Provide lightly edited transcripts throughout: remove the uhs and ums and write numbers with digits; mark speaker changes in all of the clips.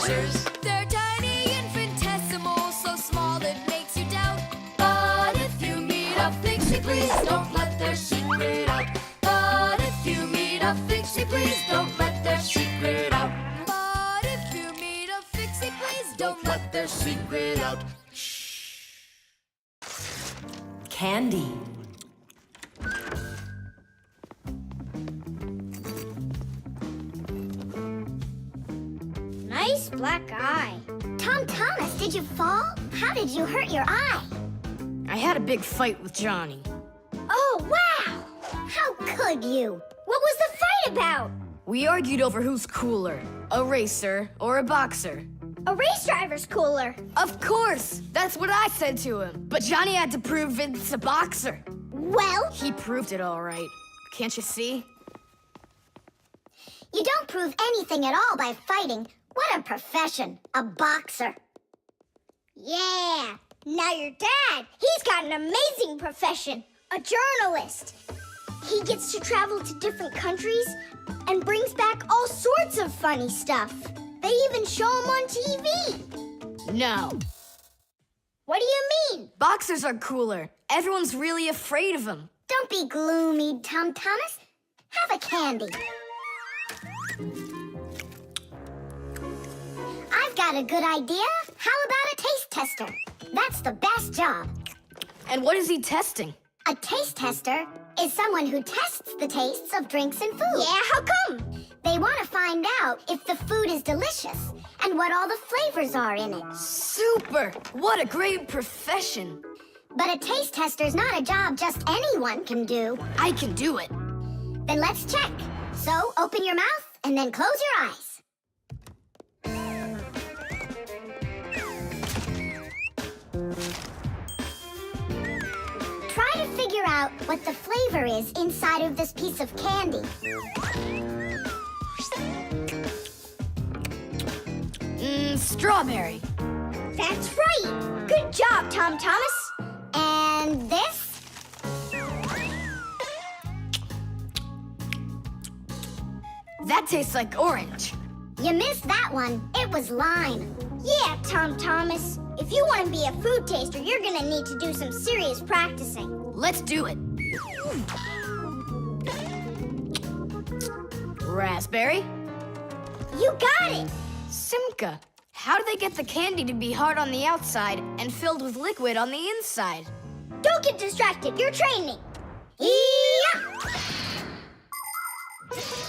Speaker 1: pictures.
Speaker 2: They're tiny, infinitesimal, so small it makes you doubt. But if you meet a Fixie, please don't let their secret out. But if you meet a Fixie, please don't let their secret out. But if you meet a Fixie, please don't let their secret out.
Speaker 1: Candy.
Speaker 3: Nice black eye. Tom Thomas, did you fall? How did you hurt your eye?
Speaker 4: I had a big fight with Johnny.
Speaker 3: Oh, wow! How could you? What was the fight about?
Speaker 4: We argued over who's cooler, a racer or a boxer.
Speaker 3: A race driver's cooler.
Speaker 4: Of course! That's what I said to him. But Johnny had to prove it's a boxer.
Speaker 3: Well,
Speaker 4: He proved it all right. Can't you see?
Speaker 3: you don't prove anything at all by fighting. What a profession, a boxer. Yeah, now your dad, he's got an amazing profession, a journalist. He gets to travel to different countries and brings back all sorts of funny stuff. They even show him on TV.
Speaker 4: No.
Speaker 3: What do you mean?
Speaker 4: Boxers are cooler. Everyone's really afraid of them.
Speaker 3: Don't be gloomy, Tom Thomas. Have a candy. I've got a good idea. How about a taste tester? That's the best job.
Speaker 4: And what is he testing?
Speaker 3: A taste tester is someone who tests the tastes of drinks and food. Yeah, how come? They want to find out if the food is delicious and what all the flavors are in it.
Speaker 4: Super! What a great profession.
Speaker 3: But a taste tester's not a job just anyone can do.
Speaker 4: I can do it.
Speaker 3: Then let's check. So open your mouth and then close your eyes. Try to figure out what the flavor is inside of this piece of candy.
Speaker 4: Strawberry.
Speaker 3: That's right. Good job, Tom Thomas. And this?
Speaker 4: That tastes like orange.
Speaker 3: You missed that one. It was lime. Yeah, Tom Thomas. If you want to be a food taster, you're gonna need to do some serious practicing.
Speaker 4: Let's do it. Raspberry.
Speaker 3: You got it.
Speaker 4: Simka, how do they get the candy to be hard on the outside and filled with liquid on the inside?
Speaker 3: Don't get distracted. You're training. Yeah!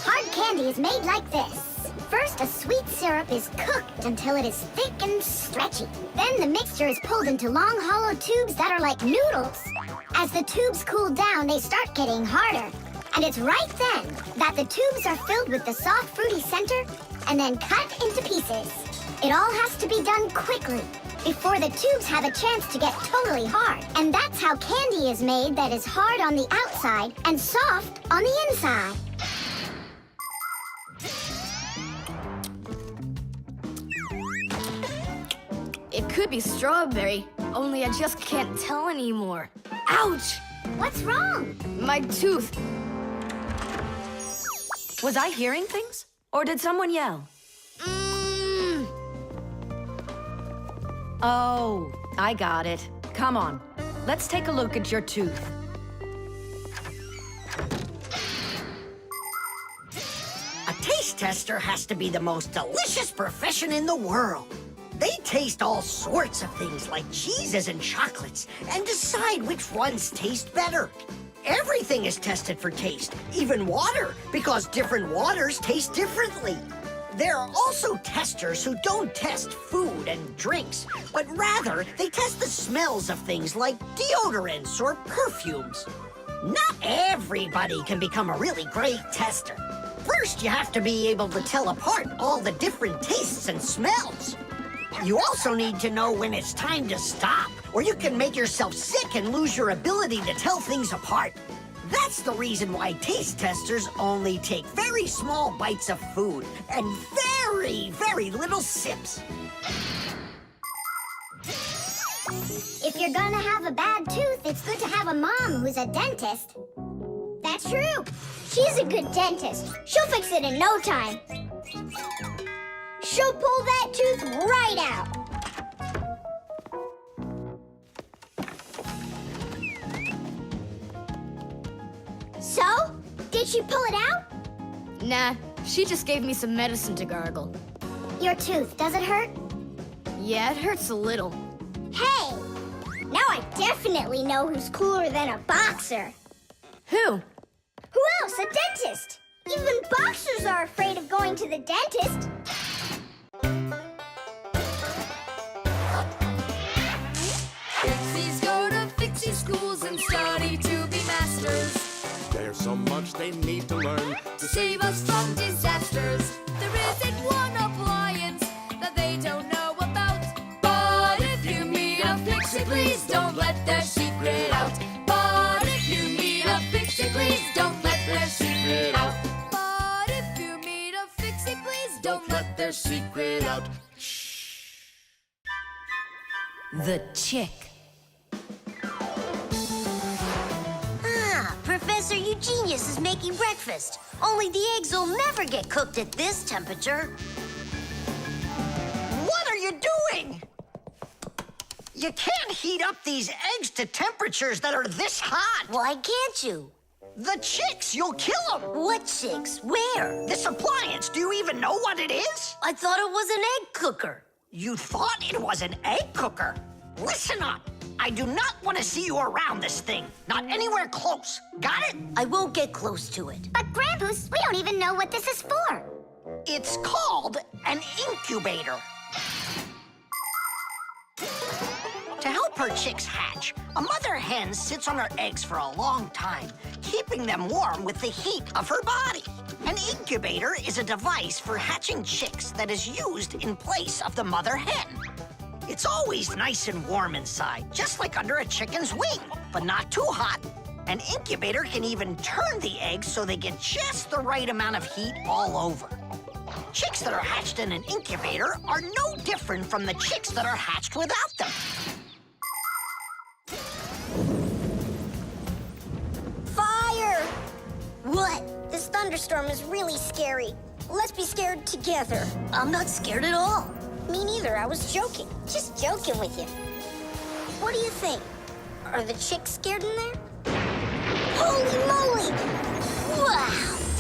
Speaker 3: Hard candy is made like this. First, a sweet syrup is cooked until it is thick and stretchy. Then the mixture is pulled into long, hollow tubes that are like noodles. As the tubes cool down, they start getting harder. And it's right then that the tubes are filled with the soft, fruity center and then cut into pieces. It all has to be done quickly before the tubes have a chance to get totally hard. And that's how candy is made that is hard on the outside and soft on the inside.
Speaker 4: It could be strawberry, only I just can't tell anymore. Ouch!
Speaker 3: What's wrong?
Speaker 4: My tooth.
Speaker 1: Was I hearing things? Or did someone yell? Oh, I got it. Come on. Let's take a look at your tooth.
Speaker 5: A taste tester has to be the most delicious profession in the world. They taste all sorts of things like cheeses and chocolates and decide which ones taste better. Everything is tested for taste, even water, because different waters taste differently. There are also testers who don't test food and drinks, but rather they test the smells of things like deodorants or perfumes. Not everybody can become a really great tester. First, you have to be able to tell apart all the different tastes and smells. You also need to know when it's time to stop, or you can make yourself sick and lose your ability to tell things apart. That's the reason why taste testers only take very small bites of food and very, very little sips.
Speaker 3: If you're gonna have a bad tooth, it's good to have a mom who's a dentist. That's true. She's a good dentist. She'll fix it in no time. She'll pull that tooth right out. So, did she pull it out?
Speaker 4: Nah, she just gave me some medicine to gargle.
Speaker 3: Your tooth, does it hurt?
Speaker 4: Yeah, it hurts a little.
Speaker 3: Hey! Now I definitely know who's cooler than a boxer.
Speaker 4: Who?
Speaker 3: Who else? A dentist! Even boxers are afraid of going to the dentist.
Speaker 2: Fixies go to Fixie schools and study to be masters.
Speaker 6: There's so much they need to learn
Speaker 2: To save us from disasters. There isn't one appliance that they don't know about. But if you meet a Fixie, please don't let their secret out. But if you meet a Fixie, please don't let their secret out. But if you meet a Fixie, please don't let their secret out.
Speaker 1: The chick.
Speaker 7: Ah, Professor Eugenius is making breakfast. Only the eggs will never get cooked at this temperature.
Speaker 5: What are you doing? You can't heat up these eggs to temperatures that are this hot.
Speaker 7: Why can't you?
Speaker 5: The chicks, you'll kill them.
Speaker 7: What chicks? Where?
Speaker 5: This appliance, do you even know what it is?
Speaker 7: I thought it was an egg cooker.
Speaker 5: You thought it was an egg cooker. Listen up. I do not want to see you around this thing. Not anywhere close. Got it?
Speaker 7: I won't get close to it.
Speaker 3: But Grandpa's, we don't even know what this is for.
Speaker 5: It's called an incubator. To help her chicks hatch, a mother hen sits on her eggs for a long time, keeping them warm with the heat of her body. An incubator is a device for hatching chicks that is used in place of the mother hen. It's always nice and warm inside, just like under a chicken's wing, but not too hot. An incubator can even turn the eggs so they get just the right amount of heat all over. Chicks that are hatched in an incubator are no different from the chicks that are hatched without them.
Speaker 3: Fire!
Speaker 7: What?
Speaker 3: This thunderstorm is really scary. Let's be scared together.
Speaker 7: I'm not scared at all.
Speaker 3: Me neither, I was joking. Just joking with you. What do you think? Are the chicks scared in there? Holy moly!
Speaker 7: Wow,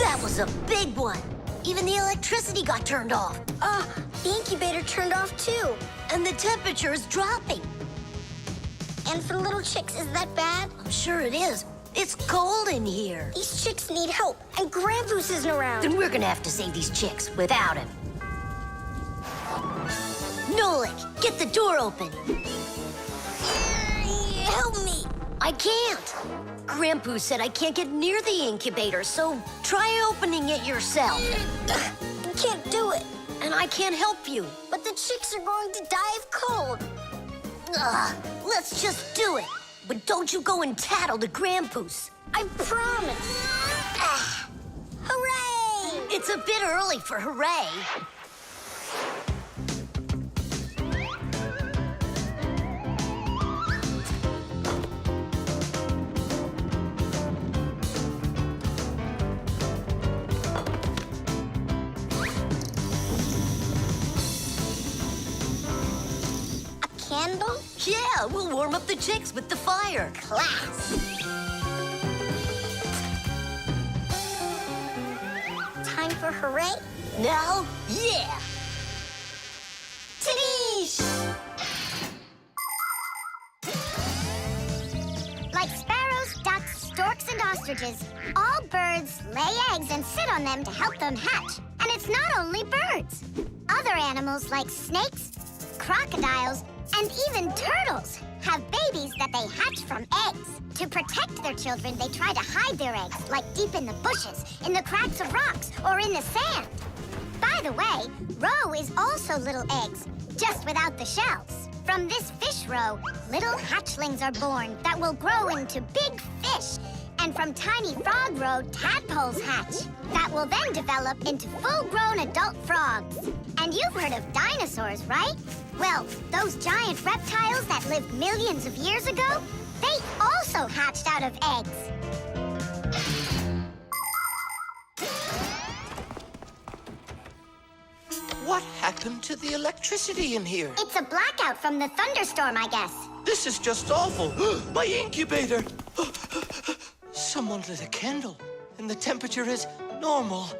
Speaker 7: that was a big one. Even the electricity got turned off.
Speaker 3: The incubator turned off too.
Speaker 7: And the temperature is dropping.
Speaker 3: And for little chicks, is that bad?
Speaker 7: I'm sure it is. It's cold in here.
Speaker 3: These chicks need help, and Grandpa's isn't around.
Speaker 7: Then we're gonna have to save these chicks without him. Nolik, get the door open.
Speaker 3: Help me.
Speaker 7: I can't. Grandpa said I can't get near the incubator, so try opening it yourself.
Speaker 3: I can't do it.
Speaker 7: And I can't help you.
Speaker 3: But the chicks are going to die of cold.
Speaker 7: Let's just do it. But don't you go and tattle to Grandpa's.
Speaker 3: I promise. Hooray!
Speaker 7: It's a bit early for hooray.
Speaker 3: Candle?
Speaker 7: Yeah, we'll warm up the chicks with the fire.
Speaker 3: Class. Time for hooray?
Speaker 7: Now, yeah.
Speaker 3: Tadoosh! Like sparrows, ducks, storks, and ostriches, all birds lay eggs and sit on them to help them hatch. And it's not only birds. Other animals like snakes, crocodiles, and even turtles have babies that they hatch from eggs. To protect their children, they try to hide their eggs, like deep in the bushes, in the cracks of rocks, or in the sand. By the way, roe is also little eggs, just without the shells. From this fish roe, little hatchlings are born that will grow into big fish. And from tiny frog roe, tadpoles hatch that will then develop into full-grown adult frogs. And you've heard of dinosaurs, right? Well, those giant reptiles that lived millions of years ago, they also hatched out of eggs.
Speaker 8: What happened to the electricity in here?
Speaker 3: It's a blackout from the thunderstorm, I guess.
Speaker 8: This is just awful. My incubator. Someone lit a candle, and the temperature is normal.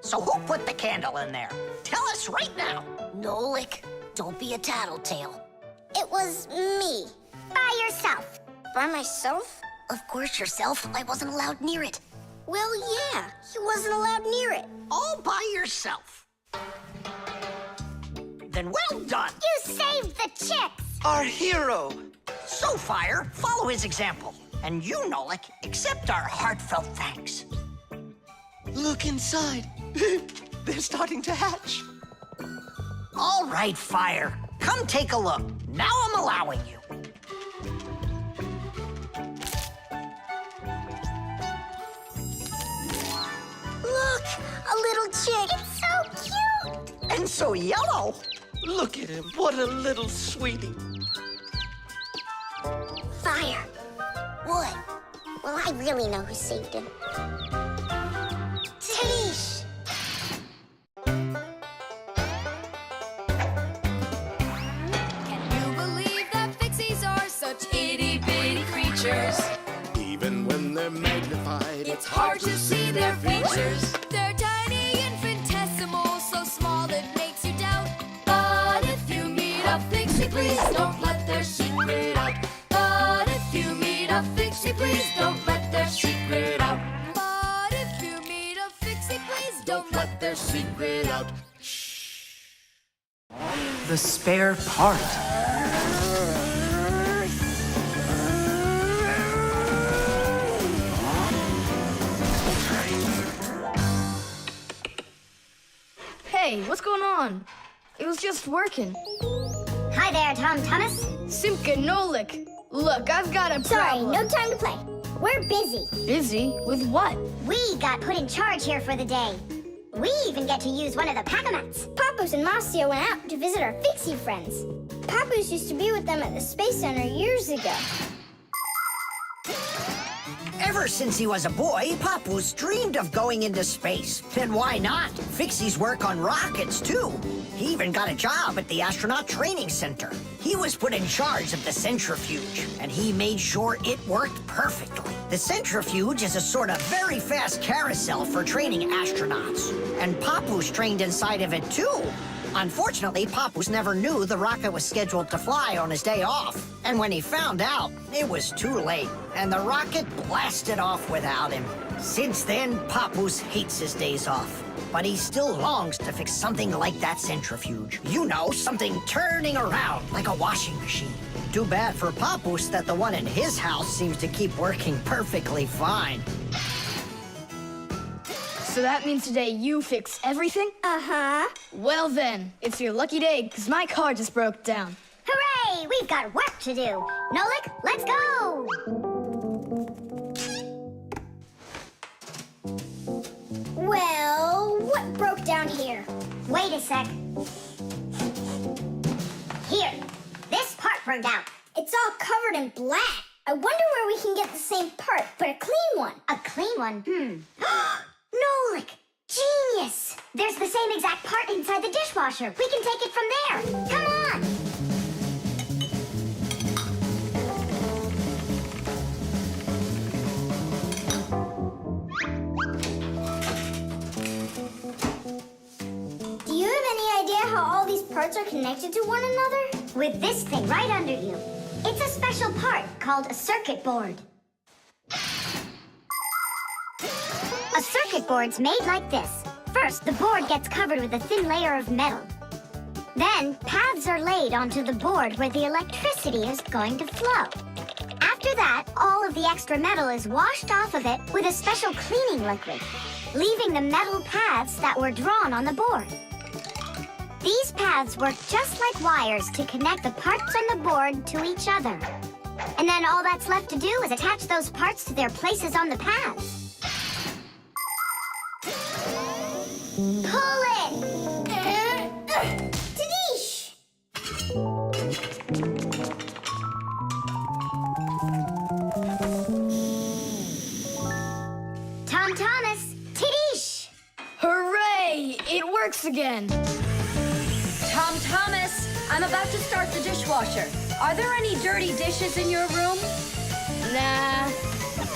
Speaker 5: So who put the candle in there? Tell us right now.
Speaker 7: Nolik, don't be a tattletale.
Speaker 3: It was me. By yourself.
Speaker 7: By myself? Of course yourself. I wasn't allowed near it.
Speaker 3: Well, yeah, he wasn't allowed near it.
Speaker 5: All by yourself. Then well done.
Speaker 3: You saved the chicks.
Speaker 8: Our hero.
Speaker 5: So, Fire, follow his example. And you, Nolik, accept our heartfelt thanks.
Speaker 8: Look inside. They're starting to hatch.
Speaker 5: All right, Fire. Come take a look. Now I'm allowing you.
Speaker 3: Look, a little chick. It's so cute.
Speaker 5: And so yellow.
Speaker 8: Look at him. What a little sweetie.
Speaker 3: Fire. What? Well, I really know who saved him. Tish.
Speaker 2: Can you believe that Fixies are such itty-bitty creatures?
Speaker 6: Even when they're magnified,
Speaker 2: It's hard to see their features. They're tiny, infinitesimal, so small it makes you doubt. But if you meet a Fixie, please don't let their secret out. But if you meet a Fixie, please don't let their secret out. But if you meet a Fixie, please don't let their secret out.
Speaker 9: The spare part.
Speaker 4: Hey, what's going on? It was just working.
Speaker 3: Hi there, Tom Thomas.
Speaker 4: Simka and Nolik. Look, I've got a
Speaker 3: Sorry,
Speaker 4: problem.
Speaker 3: no time to play. We're busy.
Speaker 4: Busy? With what?
Speaker 3: We got put in charge here for the day. We even get to use one of the pack-a-mats.
Speaker 10: Papoose and Marcio went out to visit our Fixie friends. Papoose used to be with them at the Space Center years ago.
Speaker 5: Ever since he was a boy, Papoose dreamed of going into space. And why not? Fixies work on rockets, too. He even got a job at the Astronaut Training Center. He was put in charge of the centrifuge, and he made sure it worked perfectly. The centrifuge is a sort of very fast carousel for training astronauts. And Papoose trained inside of it, too. Unfortunately, Papoose never knew the rocket was scheduled to fly on his day off. And when he found out, it was too late, and the rocket blasted off without him. Since then, Papoose hates his days off. But he still longs to fix something like that centrifuge. You know, something turning around like a washing machine. Too bad for Papoose that the one in his house seems to keep working perfectly fine.
Speaker 4: So that means today you fix everything?
Speaker 10: Uh-huh.
Speaker 4: Well then, it's your lucky day, because my car just broke down.
Speaker 3: Hooray! We've got work to do. Nolik, let's go!
Speaker 10: Well, what broke down here?
Speaker 3: Wait a sec. Here, this part burned out.
Speaker 10: It's all covered in black. I wonder where we can get the same part, but a clean one.
Speaker 3: A clean one? Nolik! Genius! There's the same exact part inside the dishwasher. We can take it from there. Come on!
Speaker 10: Do you have any idea how all these parts are connected to one another?
Speaker 3: With this thing right under you. It's a special part called a circuit board. A circuit board's made like this. First, the board gets covered with a thin layer of metal. Then, paths are laid onto the board where the electricity is going to flow. After that, all of the extra metal is washed off of it with a special cleaning liquid, leaving the metal paths that were drawn on the board. These paths work just like wires to connect the parts on the board to each other. And then all that's left to do is attach those parts to their places on the paths. Pull it!
Speaker 10: Tadish!
Speaker 3: Tom Thomas, Tidish!
Speaker 4: Hooray! sinks again.
Speaker 1: Tom Thomas, I'm about to start the dishwasher. Are there any dirty dishes in your room?
Speaker 4: Nah.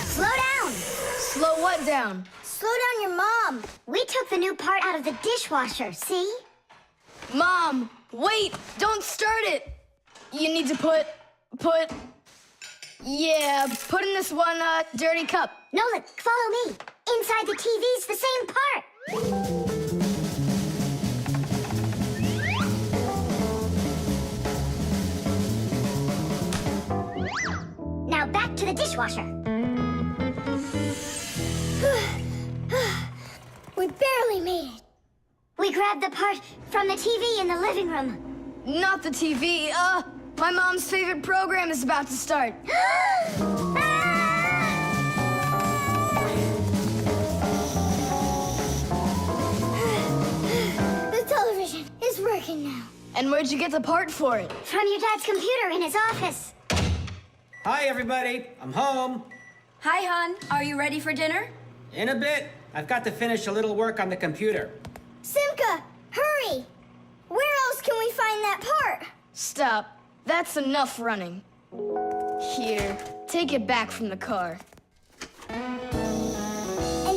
Speaker 3: Slow down.
Speaker 4: Slow what down?
Speaker 10: Slow down your mom.
Speaker 3: We took the new part out of the dishwasher, see?
Speaker 4: Mom, wait, don't start it. You need to put in this one, dirty cup.
Speaker 3: Nolik, follow me. Inside the TV's the same part. Now back to the dishwasher.
Speaker 10: We barely made it.
Speaker 3: We grabbed the part from the TV in the living room.
Speaker 4: Not the TV, my mom's favorite program is about to start.
Speaker 10: The television is working now.
Speaker 4: And where'd you get the part for it?
Speaker 3: From your dad's computer in his office.
Speaker 11: Hi, everybody. I'm home.
Speaker 1: Hi, hon. Are you ready for dinner?
Speaker 11: In a bit. I've got to finish a little work on the computer.
Speaker 10: Simka, hurry! Where else can we find that part?
Speaker 4: Stop. That's enough running. Here, take it back from the car.
Speaker 10: And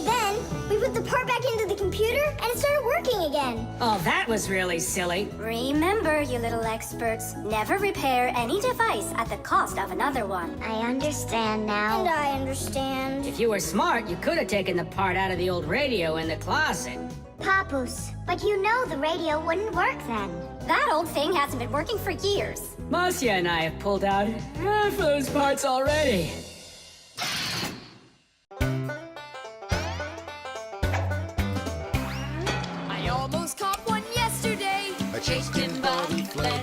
Speaker 10: then we put the part back into the computer and it started working again.
Speaker 11: Oh, that was really silly.
Speaker 12: Remember, you little experts, never repair any device at the cost of another one.
Speaker 3: I understand now.
Speaker 10: And I understand.
Speaker 13: If you were smart, you could have taken the part out of the old radio in the closet.
Speaker 3: Papoose, but you know the radio wouldn't work then.
Speaker 12: That old thing hasn't been working for years.
Speaker 13: Marcia and I have pulled out half those parts already.
Speaker 2: I almost caught one yesterday.
Speaker 6: I chased him, but he fled.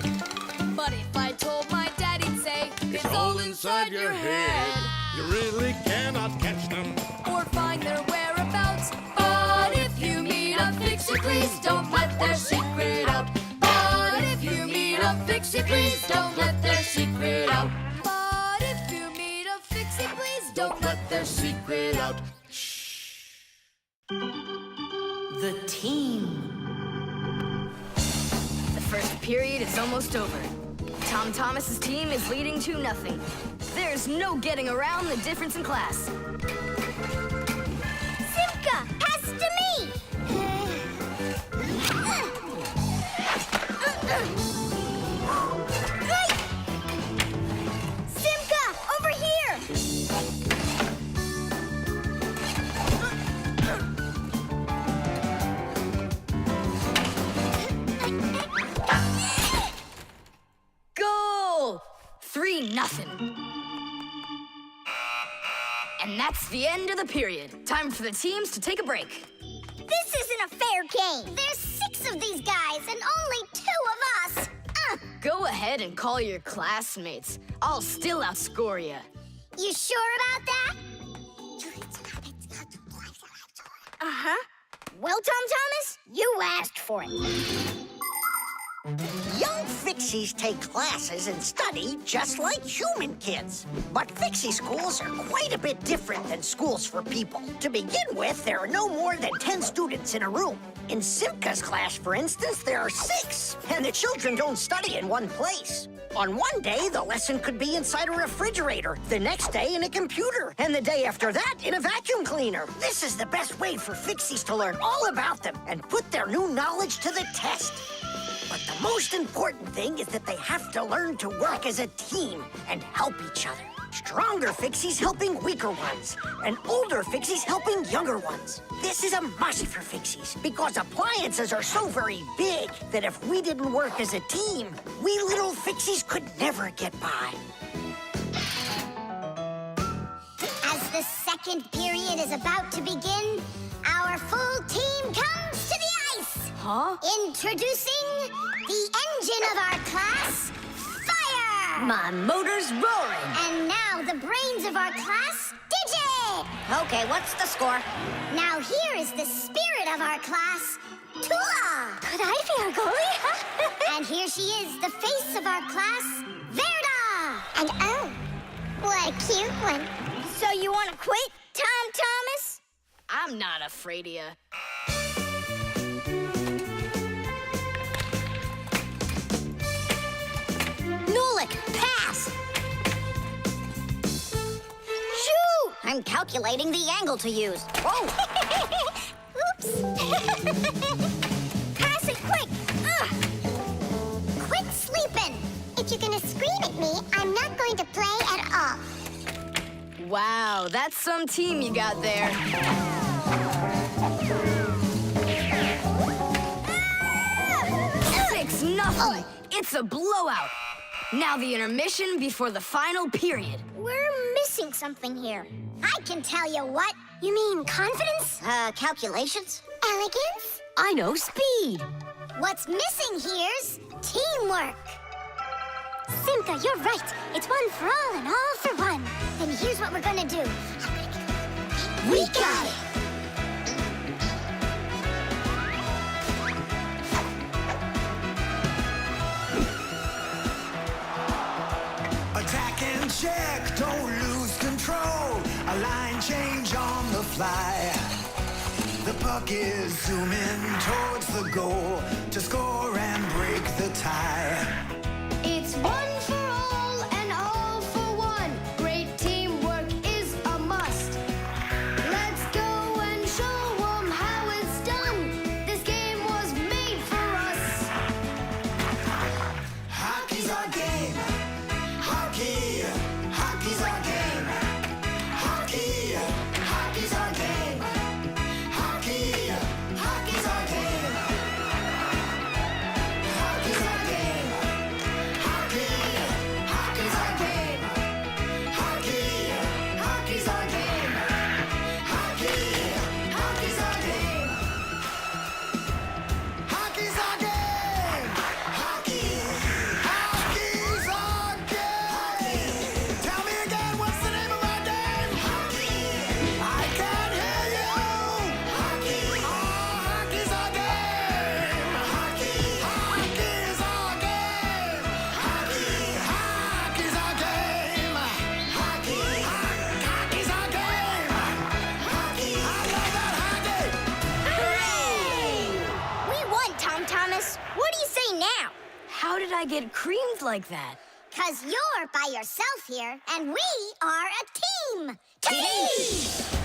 Speaker 2: But if I told my dad, he'd say,
Speaker 6: It's all inside your head. You really cannot catch them.
Speaker 2: Or find their whereabouts. But if you meet a Fixie, please don't let their secret out. But if you meet a Fixie, please don't let their secret out. But if you meet a Fixie, please don't let their secret out.
Speaker 1: The team.
Speaker 4: The first period is almost over. Tom Thomas's team is leading 2-0. There's no getting around the difference in class.
Speaker 10: Simka, pass to me! Simka, over here!
Speaker 4: Goal! 3-0. And that's the end of the period. Time for the teams to take a break.
Speaker 3: This isn't a fair game. There's 6 of these guys and only 2 of us.
Speaker 4: Go ahead and call your classmates. I'll still outscore you.
Speaker 3: You sure about that?
Speaker 10: Uh-huh. Well, Tom Thomas, you asked for it.
Speaker 5: Young Fixies take classes and study just like human kids. But Fixie schools are quite a bit different than schools for people. To begin with, there are no more than 10 students in a room. In Simka's class, for instance, there are 6, and the children don't study in one place. On one day, the lesson could be inside a refrigerator, the next day in a computer, and the day after that in a vacuum cleaner. This is the best way for Fixies to learn all about them and put their new knowledge to the test. But the most important thing is that they have to learn to work as a team and help each other. Stronger Fixies helping weaker ones, and older Fixies helping younger ones. This is a must for Fixies, because appliances are so very big that if we didn't work as a team, we little Fixies could never get by.
Speaker 3: As the second period is about to begin, our full team comes to the ice.
Speaker 4: Huh?
Speaker 3: Introducing the engine of our class, Fire!
Speaker 7: My motor's roaring.
Speaker 3: And now the brains of our class, Digit!
Speaker 7: Okay, what's the score?
Speaker 3: Now here is the spirit of our class, Tula!
Speaker 10: Could I be our goalie?
Speaker 3: And here she is, the face of our class, Verda! And oh, what a cute one.
Speaker 10: So you want to quit, Tom Thomas?
Speaker 4: I'm not afraid of you.
Speaker 7: calculating the angle to use. Oh!
Speaker 3: Oops! Pass it quick! Ugh. Quit sleeping! If you're gonna scream at me, I'm not going to play at all.
Speaker 4: Wow, that's some team you got there. Six nothing. It's a blowout. Now the intermission before the final period.
Speaker 10: We're missing something here.
Speaker 3: I can tell you what. You mean confidence?
Speaker 7: Calculations?
Speaker 3: Elegance?
Speaker 7: I know speed.
Speaker 3: What's missing here's teamwork.
Speaker 10: Simka, you're right. It's one for all and all for one.
Speaker 3: Then here's what we're gonna do.
Speaker 7: We got it.
Speaker 14: Attack and check, don't lose control. A line change on the fly. The puck is zooming towards the goal to score and break the tie.
Speaker 2: It's one for all and all for one. Great teamwork is a must. Let's go and show 'em how it's done. This game was made for us.
Speaker 14: Hockey's our game. Hockey, hockey's our game. Hockey, hockey's our game. Hockey, hockey's our game. Hockey's our game. Hockey, hockey's our game. Hockey, hockey's our game. Hockey, hockey's our game. Hockey's our game. Hockey, hockey's our game. Tell me again, what's the name of our game? Hockey. I can't hear you. Hockey. Oh, hockey's our game. Hockey. Hockey's our game. Hockey. Hockey's our game. Hockey. Hockey's our game. Hockey. I love that hockey.
Speaker 10: Hooray! We won, Tom Thomas. What do you say now?
Speaker 4: How did I get creamed like that?
Speaker 3: 'Cause you're by yourself here, and we are a team! Team!